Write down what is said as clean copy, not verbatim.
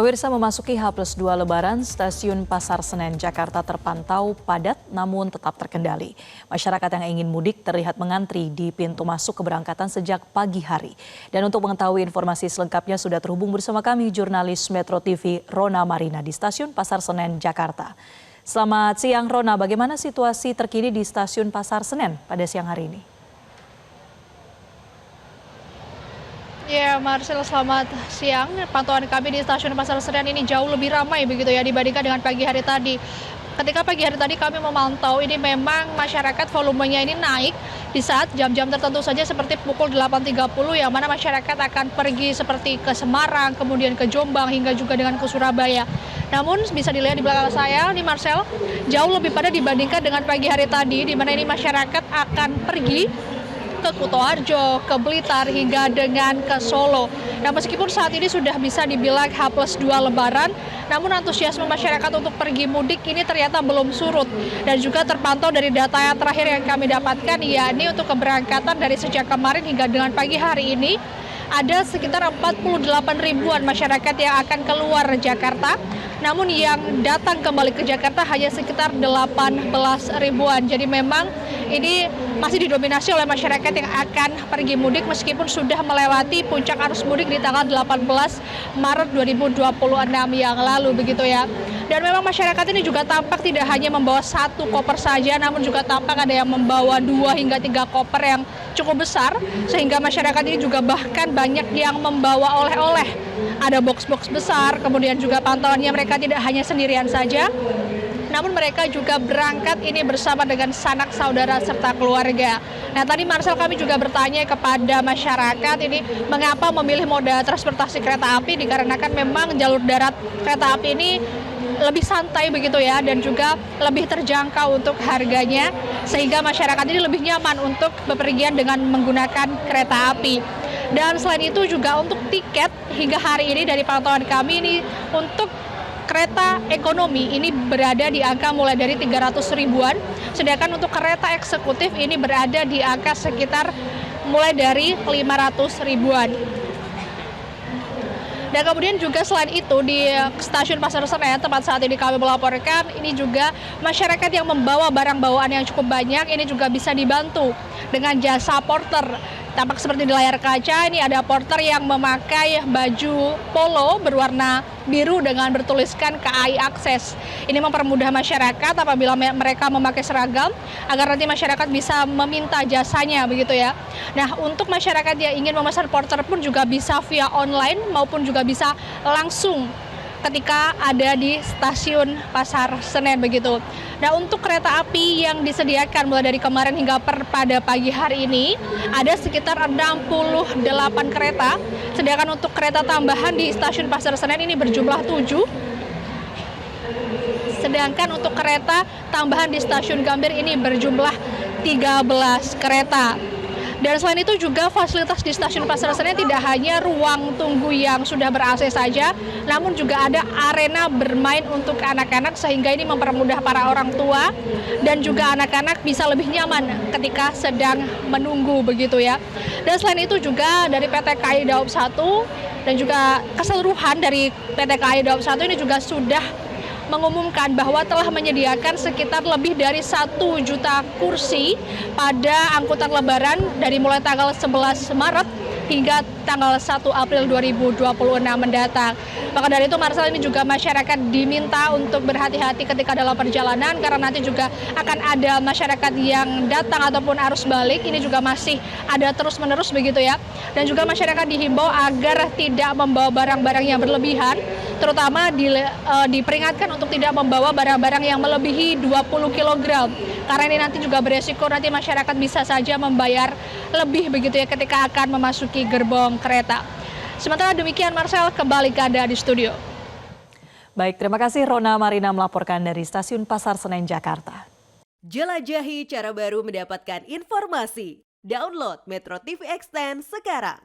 Pemirsa, memasuki H+2 Lebaran, stasiun Pasar Senen Jakarta terpantau padat namun tetap terkendali. Masyarakat yang ingin mudik terlihat mengantri di pintu masuk keberangkatan sejak pagi hari. Dan untuk mengetahui informasi selengkapnya sudah terhubung bersama kami jurnalis Metro TV Rona Marina di stasiun Pasar Senen Jakarta. Selamat siang Rona, bagaimana situasi terkini di stasiun Pasar Senen pada siang hari ini? Ya, Marcel, selamat siang. Pantauan kami di stasiun Pasar Senen ini jauh lebih ramai begitu ya dibandingkan dengan pagi hari tadi. Ketika pagi hari tadi kami memantau, ini memang masyarakat volumenya ini naik di saat jam-jam tertentu saja seperti pukul 8.30 yang mana masyarakat akan pergi seperti ke Semarang, kemudian ke Jombang hingga juga dengan ke Surabaya. Namun bisa dilihat di belakang saya, ini Marcel, jauh lebih padat dibandingkan dengan pagi hari tadi, di mana ini masyarakat akan pergi ke Kutoarjo, ke Blitar, hingga dengan ke Solo. Nah, meskipun saat ini sudah bisa dibilang H+2 Lebaran, namun antusiasme masyarakat untuk pergi mudik ini ternyata belum surut. Dan juga terpantau dari data yang terakhir yang kami dapatkan, yakni untuk keberangkatan dari sejak kemarin hingga dengan pagi hari ini, ada sekitar 48 ribuan masyarakat yang akan keluar Jakarta. Namun yang datang kembali ke Jakarta hanya sekitar 18 ribuan. Jadi memang ini masih didominasi oleh masyarakat yang akan pergi mudik meskipun sudah melewati puncak arus mudik di tanggal 18 Maret 2026 yang lalu begitu ya. Dan memang masyarakat ini juga tampak tidak hanya membawa satu koper saja, namun juga tampak ada yang membawa 2 hingga 3 koper yang cukup besar, sehingga masyarakat ini juga bahkan banyak yang membawa oleh-oleh. Ada box-box besar, kemudian juga pantauannya mereka tidak hanya sendirian saja, namun mereka juga berangkat ini bersama dengan sanak saudara serta keluarga. Nah, tadi Marcel kami juga bertanya kepada masyarakat ini mengapa memilih moda transportasi kereta api, dikarenakan memang jalur darat kereta api ini lebih santai begitu ya, dan juga lebih terjangkau untuk harganya, sehingga masyarakat ini lebih nyaman untuk bepergian dengan menggunakan kereta api. Dan selain itu juga untuk tiket hingga hari ini dari pantauan kami ini untuk kereta ekonomi ini berada di angka mulai dari 300 ribuan, sedangkan untuk kereta eksekutif ini berada di angka sekitar mulai dari 500 ribuan. Dan kemudian juga selain itu di stasiun Pasar Senen tempat saat ini kami melaporkan, ini juga masyarakat yang membawa barang bawaan yang cukup banyak ini juga bisa dibantu dengan jasa porter. Tampak seperti di layar kaca, ini ada porter yang memakai baju polo berwarna biru dengan bertuliskan KAI Akses. Ini mempermudah masyarakat apabila mereka memakai seragam agar nanti masyarakat bisa meminta jasanya begitu ya. Nah, untuk masyarakat yang ingin memesan porter pun juga bisa via online maupun juga bisa langsung ketika ada di stasiun Pasar Senen begitu. Nah, untuk kereta api yang disediakan mulai dari kemarin hingga pada pagi hari ini ada sekitar 68 kereta, sedangkan untuk kereta tambahan di stasiun Pasar Senen ini berjumlah 7. Sedangkan untuk kereta tambahan di stasiun Gambir ini berjumlah 13 kereta. Dan selain itu juga fasilitas di stasiun Pasar Senen tidak hanya ruang tunggu yang sudah ber-AC saja, namun juga ada arena bermain untuk anak-anak, sehingga ini mempermudah para orang tua dan juga anak-anak bisa lebih nyaman ketika sedang menunggu begitu ya. Dan selain itu juga dari PT KAI Daob 1 dan juga keseluruhan dari PT KAI Daob 1 ini juga sudah mengumumkan bahwa telah menyediakan sekitar lebih dari 1 juta kursi pada angkutan lebaran dari mulai tanggal 11 Maret hingga tanggal 1 April 2026 mendatang. Maka dari itu Marcel, ini juga masyarakat diminta untuk berhati-hati ketika dalam perjalanan karena nanti juga akan ada masyarakat yang datang ataupun arus balik, ini juga masih ada terus-menerus begitu ya. Dan juga masyarakat dihimbau agar tidak membawa barang-barang yang berlebihan, terutama diperingatkan untuk tidak membawa barang-barang yang melebihi 20 kg. Karena ini nanti juga beresiko nanti masyarakat bisa saja membayar lebih begitu ya ketika akan memasuki gerbong kereta. Sementara demikian Marcel, kembali ke Anda di studio. Baik, terima kasih Rona Marina melaporkan dari stasiun Pasar Senen Jakarta. Jelajahi cara baru mendapatkan informasi. Download Metro TV Extend sekarang.